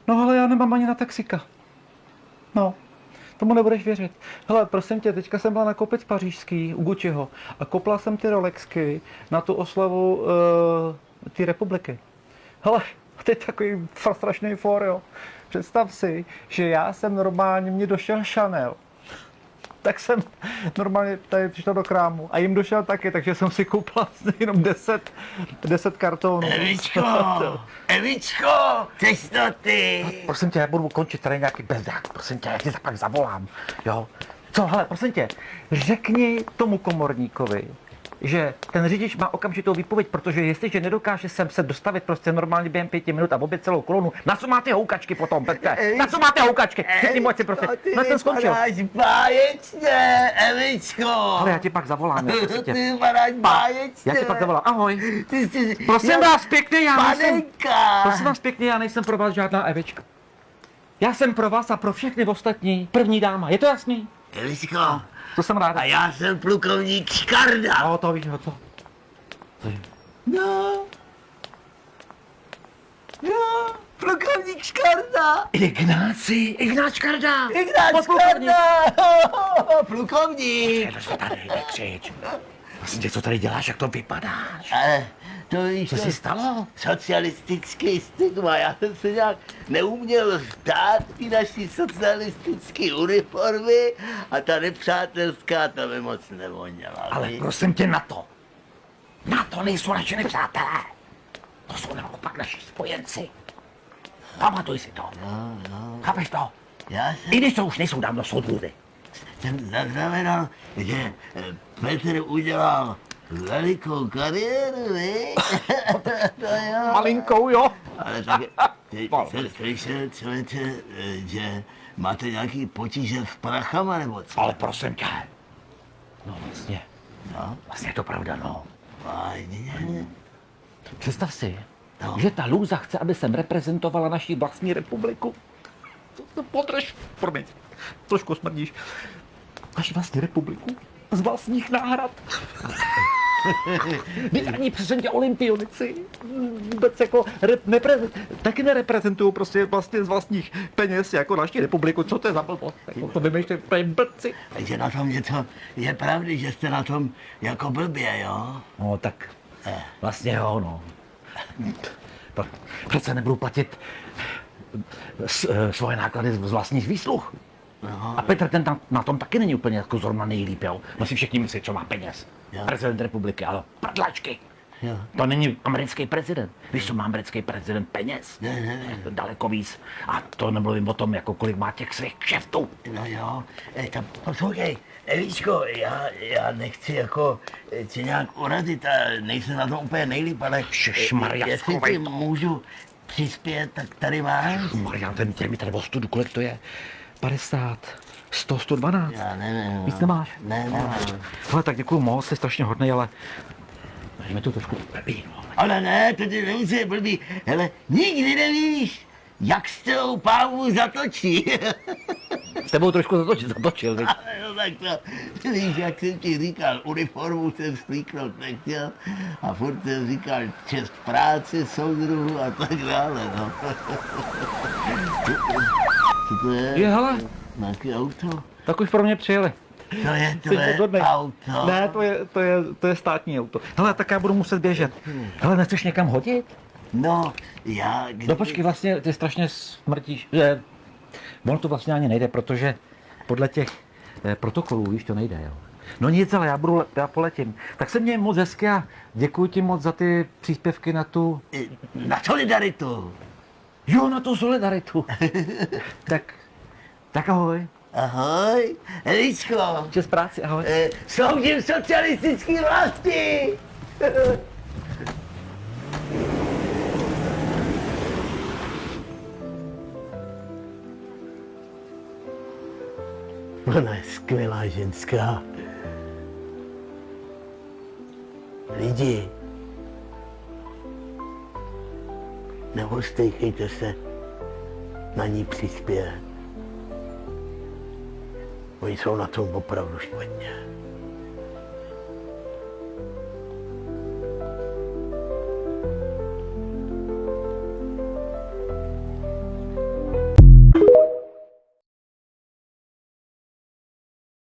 No ale já nemám ani na taxíka. No, tomu nebudeš věřit. Hele, prosím tě, teďka jsem byla nakoupit pařížský u Gucciho a kopla jsem ty Rolexky na tu oslavu té republiky. Hele, teď takový strašný for, jo. Představ si, že já jsem normálně, mě došel Chanel. Tak jsem normálně tady přišel do krámu a jim došel taky, takže jsem si koupila jenom 10 kartonů. Evičko, chceš to ty? Prosím tě, já budu končit tady nějaký bezdák, prosím tě, já ti pak zavolám, jo. Co, hele, prosím tě, řekni tomu komorníkovi, že ten řidič má okamžitou výpověď, protože jestliže nedokáže sem se dostavit prostě normálně během 5 minut a obět celou kolonu, na co máte houkačky potom, Petře? Na co máte houkačky? Řekni mu, ať si prostě, na ten skončil. Ty vypadáš báječně, Evičko. Ale já ti pak zavolám, jo, prosím tě. Ty vypadáš báječně. Já ti pak zavolám, ahoj. Ty jsi... Prosím vás pěkně, Panenka. prosím vás pěkně, já nejsem pro vás žádná Evička. Já jsem pro vás a pro všechny ostatní první dáma, je to jasný? Evičko, To jsem rád. a já jsem plukovník Škarda. No, to víš, co? No, plukovník Škarda. Ignáč Škarda! Ignác Podplukovník. Škarda. Plukovník. Co tady, nekřič. Vlastně tě, co tady děláš, jak to vypadáš? Ale to víš, Co se stalo? socialistický stigma. Já jsem se nějak neuměl vzdát ty naší socialistické uniformy a ta nepřátelská ta mi moc nevoněla. Ale víš? prosím tě na to. Na to nejsou naši nepřátelé. To jsou naopak naši spojenci. Pamatuj si to. Chápeš to? Já I když to už nejsou dávno soudruzi. jsem zaznamenal, že Petr udělal velikou kariéru, víš? To jo. Malinkou, jo? Ale tak jsem slyšel, člověče, že máte nějaký potíže v prachama, nebo co? Ale prosím tě. No No, vlastně je to pravda, no. fajně. Představ si, No. že ta lůza chce, aby jsem reprezentovala naši vlastní republiku. To podrž, promiň, trošku smrdíš. Naši vlastní republiku z vlastních náhrad. Vy ani přesně tě olympionici vůbec jako taky nereprezentují prostě vlastně z vlastních peněz jako naši republiku. Co to je za blbost? Jako to vymýšlí blbci. Takže na tom něco je pravdy, že jste na tom jako blbě, jo? No tak vlastně jo, no. Přece nebudu platit svoje náklady z vlastních výsluh. No, A Petr ten na tom taky není úplně jako zrovna nejlíp, jo. No si všichni myslí, co má peněz. Jo. Prezident republiky, ale prdlačky. jo. To není americký prezident. Víš, co má americký prezident peněz? Ne. Daleko víc. A to nemluvím o tom, jako kolik má těch svých kšeftů. No jo, tak poslouchej, Evičko, já nechci jako tě nějak urazit a nejsem na to úplně nejlíp, ale Šešmarja, jestli schovej ti to. můžu přispět, tak tady máš. Marian, ten mi tady o studu, kolik to je? 50, 100, 112. Já nevím. Víc no. nemáš? Ne, nemám. Hele, tak děkuju moc, jsi strašně hodnej, ale mi to trošku blbý, no. Ale ne, to ty nemusí blbý. Hele, nikdy nevíš, jak s tou pávu zatočí. S tebou trošku zatočil, viď? No tak to, víš, jak jsem ti říkal, uniformu jsem slíknout nechtěl a furt jsem říkal čest práce, soudruhu a tak dále, no. Co to je? Je, hele, Nějaký auto? tak už pro mě přijeli. To je Jsi tvé podvodnej. auto. Ne, to je státní auto. Hele, tak já budu muset běžet. Hele, nechceš někam hodit? No, No počkej, vlastně ty strašně smrtíš, že ono to vlastně ani nejde, protože podle těch protokolů, víš, to nejde, jo. No nic, ale já poletím. Tak se měj moc hezky a děkuji ti moc za ty příspěvky na tu, Na solidaritu. jo, na tu solidaritu. tak ahoj. Ahoj, Eličko. Čes práci, ahoj. Soudím socialistický vlasti. Ona je skvělá ženská. Lidi, neostejchejte se na ní přispět. Oni jsou na tom opravdu špatně.